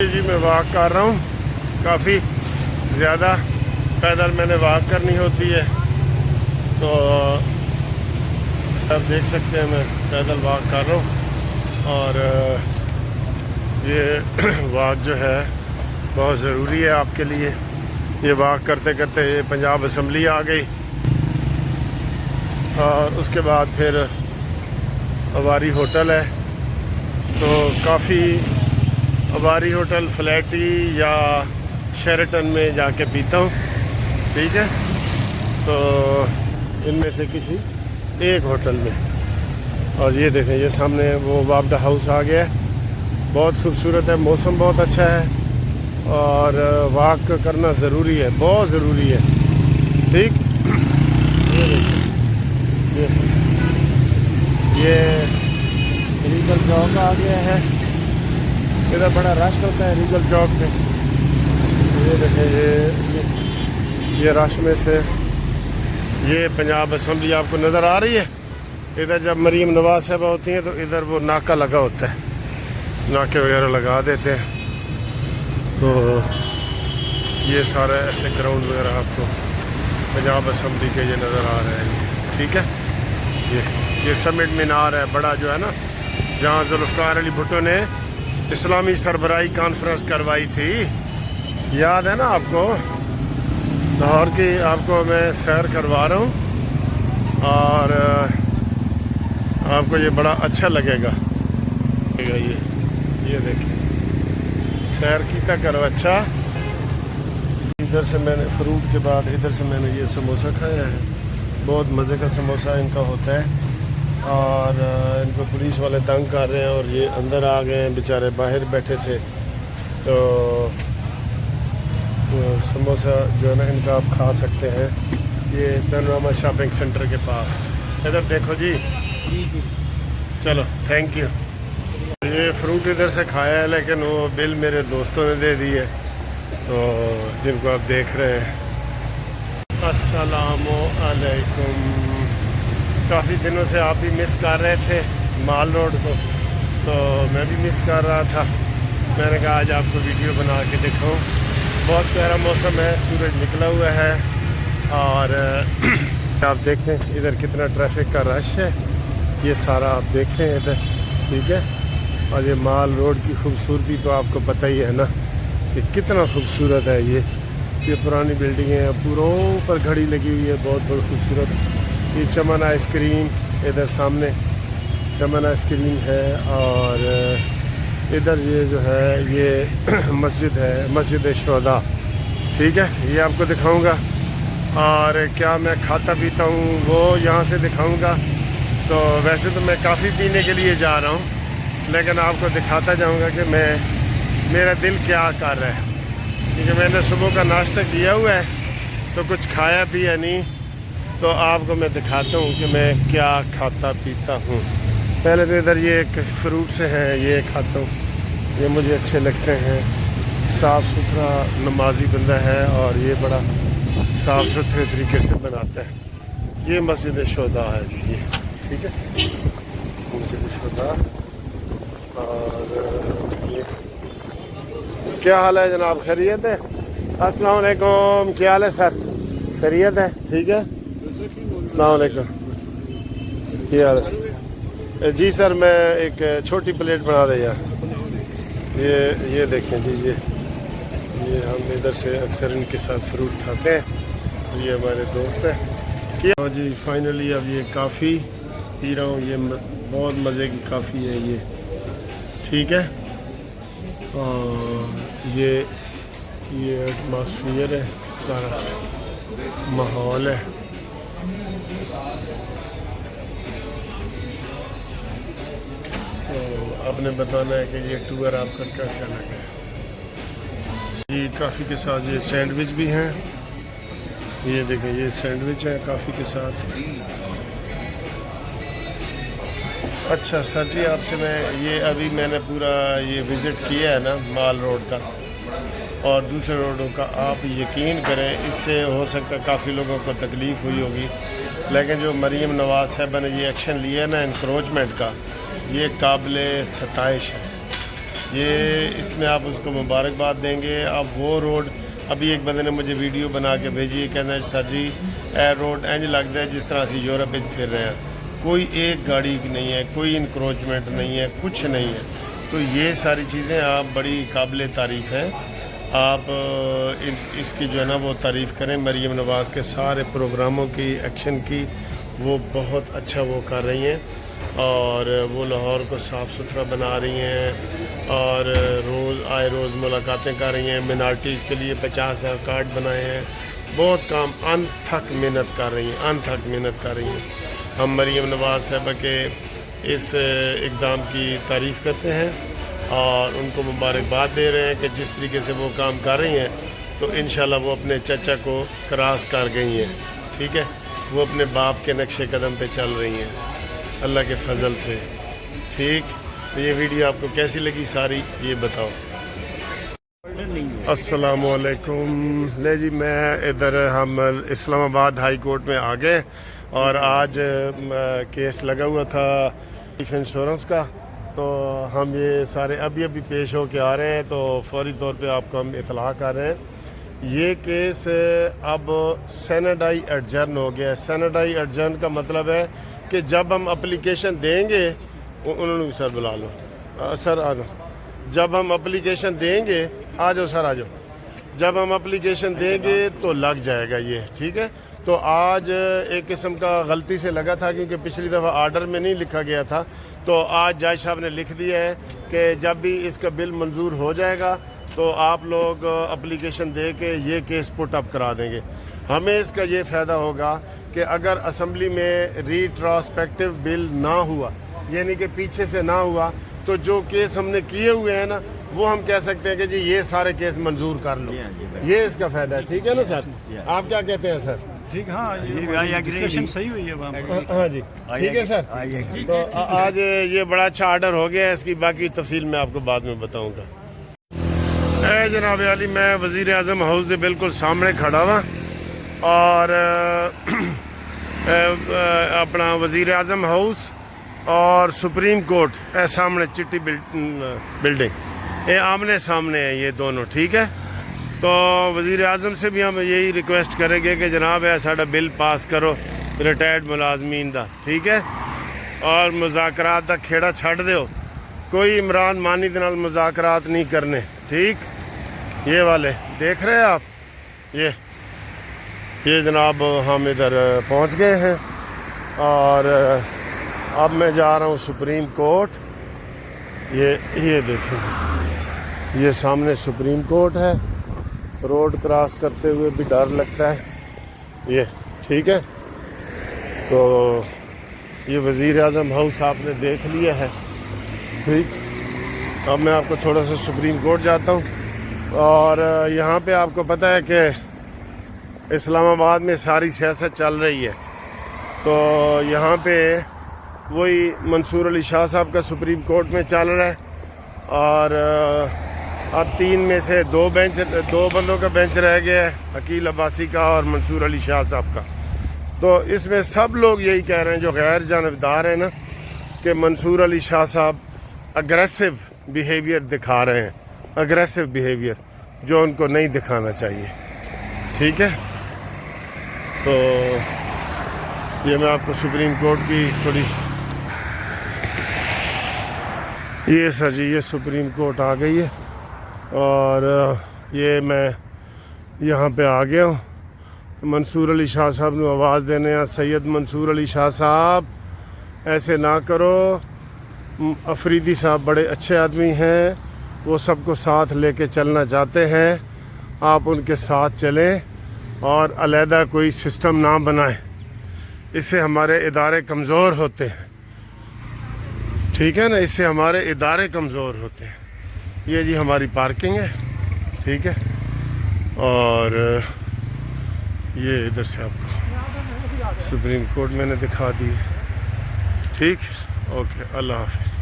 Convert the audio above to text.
جی میں واک کر رہا ہوں، کافی زیادہ پیدل میں نے واک کرنی ہوتی ہے، تو آپ دیکھ سکتے ہیں میں پیدل واک کر رہا ہوں، اور یہ واک جو ہے بہت ضروری ہے آپ کے لیے۔ یہ واک کرتے کرتے یہ پنجاب اسمبلی آ گئی، اور اس کے بعد پھر اواری ہوٹل ہے، تو کافی اواری ہوٹل فلیٹی یا شیرٹن میں جا کے پیتا ہوں، ٹھیک ہے، تو ان میں سے کسی ایک ہوٹل میں۔ اور یہ دیکھیں، یہ سامنے وہ وابڈا ہاؤس آ گیا ہے، بہت خوبصورت ہے، موسم بہت اچھا ہے، اور واک کرنا ضروری ہے، بہت ضروری ہے، ٹھیک۔ یہ ریگل چوک آ گیا ہے، ادھر بڑا رش ہوتا ہے ریگل چوک پہ۔ یہ دیکھیں، یہ رش میں سے یہ پنجاب اسمبلی آپ کو نظر آ رہی ہے۔ ادھر جب مریم نواز صاحبہ ہوتی ہیں تو ادھر وہ ناکہ لگا ہوتا ہے، ناکے وغیرہ لگا دیتے ہیں، تو یہ سارا ایسے گراؤنڈ وغیرہ آپ کو پنجاب اسمبلی کے یہ نظر آ رہے ہیں، ٹھیک ہے۔ یہ سمٹ مینار ہے بڑا، جو ہے نا، جہاں ذوالفقار علی بھٹو نے اسلامی سربراہی کانفرنس کروائی تھی، یاد ہے نا آپ کو؟ لاہور کی آپ کو میں سیر کروا رہا ہوں، اور آپ کو یہ بڑا اچھا لگے گا۔ یہ دیکھیں، سیر کیتا کرو، اچھا۔ ادھر سے میں نے فروٹ کے بعد ادھر سے میں نے یہ سموسہ کھایا ہے، بہت مزے کا سموسہ ان کا ہوتا ہے، اور ان کو پولیس والے تنگ کر رہے ہیں، اور یہ اندر آ گئے ہیں، بیچارے باہر بیٹھے تھے، تو سموسہ جو ہے نا ان کا آپ کھا سکتے ہیں۔ یہ پینوراما شاپنگ سینٹر کے پاس، ادھر دیکھو جی، چلو تھینک یو۔ یہ فروٹ ادھر سے کھایا ہے، لیکن وہ بل میرے دوستوں نے دے دی ہے، تو جن کو آپ دیکھ رہے ہیں۔ السلام علیکم۔ کافی دنوں سے آپ بھی مس کر رہے تھے مال روڈ کو، تو میں بھی مس کر رہا تھا، میں نے کہا آج آپ کو ویڈیو بنا کے دکھاؤں۔ بہت پیارا موسم ہے، سورج نکلا ہوا ہے، اور آپ دیکھیں ادھر کتنا ٹریفک کا رش ہے، یہ سارا آپ دیکھیں ادھر، ٹھیک ہے۔ اور یہ مال روڈ کی خوبصورتی تو آپ کو پتہ ہی ہے نا کہ کتنا خوبصورت ہے۔ یہ پرانی بلڈنگیں ہیں، پوروں پر گھڑی لگی ہوئی ہے، بہت بہت خوبصورت۔ یہ چمن آئس کریم، ادھر سامنے چمن آئس کریم ہے، اور ادھر یہ جو ہے یہ مسجد ہے، مسجد شہداء، ٹھیک ہے، یہ آپ کو دکھاؤں گا۔ اور کیا میں کھاتا پیتا ہوں وہ یہاں سے دکھاؤں گا۔ تو ویسے تو میں کافی پینے کے لیے جا رہا ہوں، لیکن آپ کو دکھاتا جاؤں گا کہ میرا دل کیا کر رہا ہے، کیونکہ میں نے صبح کا ناشتہ کیا ہوا ہے، تو کچھ کھایا پیا نہیں، تو آپ کو میں دکھاتا ہوں کہ میں کیا کھاتا پیتا ہوں۔ پہلے تو ادھر یہ ایک فروٹ سے ہیں، یہ کھاتا ہوں، یہ مجھے اچھے لگتے ہیں، صاف ستھرا نمازی بندہ ہے، اور یہ بڑا صاف ستھرے طریقے سے بناتا ہے۔ یہ مسجد شہداء ہے جی، یہ ٹھیک ہے، مسجد شہداء۔ اور یہ کیا حال ہے جناب؟ خیریت ہے؟ السلام علیکم، کیا حال ہے سر؟ خیریت ہے؟ ٹھیک ہے، السلام علیکم، کیا حال ہے جی؟ سر میں ایک چھوٹی پلیٹ بنا دے یار۔ یہ دیکھیں جی، یہ ہم ادھر سے اکثر ان کے ساتھ فروٹ کھاتے ہیں، یہ ہمارے دوست ہیں۔ کیا جی، فائنلی اب یہ کافی پی رہا ہوں، یہ بہت مزے کی کافی ہے یہ، ٹھیک ہے۔ اور یہ ایٹماسفیئر ہے، سارا ماحول ہے۔ آپ نے بتانا ہے کہ یہ ٹور آپ کا کیسا لگا ہے۔ یہ کافی کے ساتھ یہ سینڈوچ بھی ہیں، یہ دیکھیں، یہ سینڈوچ ہے کافی کے ساتھ۔ اچھا سر جی، آپ سے ابھی میں نے پورا یہ وزٹ کیا ہے نا مال روڈ کا اور دوسرے روڈوں کا، آپ یقین کریں اس سے ہو سکتا ہے کافی لوگوں کو تکلیف ہوئی ہوگی، لیکن جو مریم نواز صاحبہ نے یہ ایکشن لیا ہے نا انکروچمنٹ کا، یہ قابل ستائش ہے، یہ اس میں آپ اس کو مبارکباد دیں گے. اب وہ روڈ ابھی ایک بندے نے مجھے ویڈیو بنا کے بھیجی ہے, کہنا ہے سر جی اے روڈ انج لگتا ہے جس طرح سے یورپ میں پھر رہے ہیں, کوئی ایک گاڑی نہیں ہے, کوئی انکروچمنٹ نہیں ہے, کچھ نہیں ہے. تو یہ ساری چیزیں آپ بڑی قابل تعریف ہیں. آپ اس کی جو ہے نا وہ تعریف کریں. مریم نواز کے سارے پروگراموں کی, ایکشن کی, وہ بہت اچھا وہ کر رہی ہیں, اور وہ لاہور کو صاف ستھرا بنا رہی ہیں, اور روز ملاقاتیں کر رہی ہیں. منارٹیز کے لیے 50,000 کارڈ بنائے ہیں. بہت کام انتھک محنت کر رہی ہیں. ہم مریم نواز صاحبہ کے اس اقدام کی تعریف کرتے ہیں اور ان کو مبارکباد دے رہے ہیں کہ جس طریقے سے وہ کام کر رہی ہیں تو انشاءاللہ وہ اپنے چچا کو کراس کر گئی ہیں. ٹھیک ہے, وہ اپنے باپ کے نقش قدم پہ چل رہی ہیں اللہ کے فضل سے. ٹھیک, تو یہ ویڈیو آپ کو کیسی لگی ساری یہ بتاؤ. السلام علیکم. لے جی میں ادھر ہم اسلام آباد ہائی کورٹ میں آ گئے, اور آج کیس لگا ہوا تھا لائف انشورنس کا. تو ہم یہ سارے ابھی پیش ہو کے آ رہے ہیں, تو فوری طور پہ آپ کو ہم اطلاع کر رہے ہیں. یہ کیس اب سینیڈائی ایڈجرن ہو گیا ہے. سینیڈائی ایڈجرن کا مطلب ہے کہ جب ہم اپلیکیشن دیں گے, انہوں نے سر بلا لو, سر آ جاؤ. جب ہم اپلیکیشن دیں گے, آ جاؤ سر آ جاؤ. جب ہم اپلیکیشن دیں گے تو لگ جائے گا یہ. ٹھیک ہے, تو آج ایک قسم کا غلطی سے لگا تھا کیونکہ پچھلی دفعہ آرڈر میں نہیں لکھا گیا تھا. تو آج جج صاحب نے لکھ دیا ہے کہ جب بھی اس کا بل منظور ہو جائے گا تو آپ لوگ اپلیکیشن دے کے یہ کیس پٹ اپ کرا دیں گے. ہمیں اس کا یہ فائدہ ہوگا کہ اگر اسمبلی میں ریٹراسپیکٹیو بل نہ ہوا, یعنی کہ پیچھے سے نہ ہوا, تو جو کیس ہم نے کیے ہوئے ہیں نا وہ ہم کہہ سکتے ہیں کہ جی یہ سارے کیس منظور کر لو. یہ اس کا فائدہ ہے. ٹھیک ہے نا سر, آپ کیا کہتے ہیں سر؟ ٹھیک, ہاں ڈسکشن صحیح ہوئی ہے. ہاں جی ٹھیک ہے سر. تو آج یہ بڑا اچھا آرڈر ہو گیا ہے, اس کی باقی تفصیل میں آپ کو بعد میں بتاؤں گا. اے جناب علی, میں وزیر اعظم ہاؤس کے بالکل سامنے کھڑا ہوا, اور اپنا وزیر اعظم ہاؤس اور سپریم کورٹ اے سامنے چٹی بلڈنگ یہ آمنے سامنے ہیں یہ دونوں. ٹھیک ہے, تو وزیر اعظم سے بھی ہم یہی ریکویسٹ کریں گے کہ جناب ہے ساڈا بل پاس کرو ریٹائرڈ ملازمین دا. ٹھیک ہے, اور مذاکرات دا کھیڑا چھڈ دیو, کوئی عمران مانی دے نال مذاکرات نہیں کرنے. ٹھیک, یہ والے دیکھ رہے ہیں آپ, یہ جناب ہم ادھر پہنچ گئے ہیں, اور اب میں جا رہا ہوں سپریم کورٹ. یہ دیکھیں, یہ سامنے سپریم کورٹ ہے. روڈ کراس کرتے ہوئے بھی ڈر لگتا ہے یہ. ٹھیک ہے, تو یہ وزیر اعظم ہاؤس آپ نے دیکھ لیا ہے. ٹھیک, اب میں آپ کو تھوڑا سا سپریم کورٹ جاتا ہوں, اور یہاں پہ آپ کو پتہ ہے کہ اسلام آباد میں ساری سیاست چل رہی ہے. تو یہاں پہ وہی منصور علی شاہ صاحب کا سپریم کورٹ میں چل رہا ہے, اور اب 3 میں سے 2 بندوں کا بینچ رہ گیا ہے, عقیل عباسی کا اور منصور علی شاہ صاحب کا. تو اس میں سب لوگ یہی کہہ رہے ہیں جو غیر جانبدار ہیں نا, کہ منصور علی شاہ صاحب اگریسو بیہیویئر دکھا رہے ہیں, اگریسو بیہیویئر جو ان کو نہیں دکھانا چاہیے. ٹھیک ہے, تو یہ میں آپ کو سپریم کورٹ کی تھوڑی, یہ سر جی یہ سپریم کورٹ آ گئی ہے, اور یہ میں یہاں پہ آ گیا ہوں. منصور علی شاہ صاحب نے آواز دینے ہیں, سید منصور علی شاہ صاحب ایسے نہ کرو. افریدی صاحب بڑے اچھے آدمی ہیں, وہ سب کو ساتھ لے کے چلنا چاہتے ہیں, آپ ان کے ساتھ چلیں اور علیحدہ کوئی سسٹم نہ بنائیں, اس سے ہمارے ادارے کمزور ہوتے ہیں. ٹھیک ہے نا, اس سے ہمارے ادارے کمزور ہوتے ہیں. یہ جی ہماری پارکنگ ہے. ٹھیک ہے, اور یہ ادھر سے آپ کو سپریم کورٹ میں نے دکھا دی. ٹھیک, اوکے, اللہ حافظ.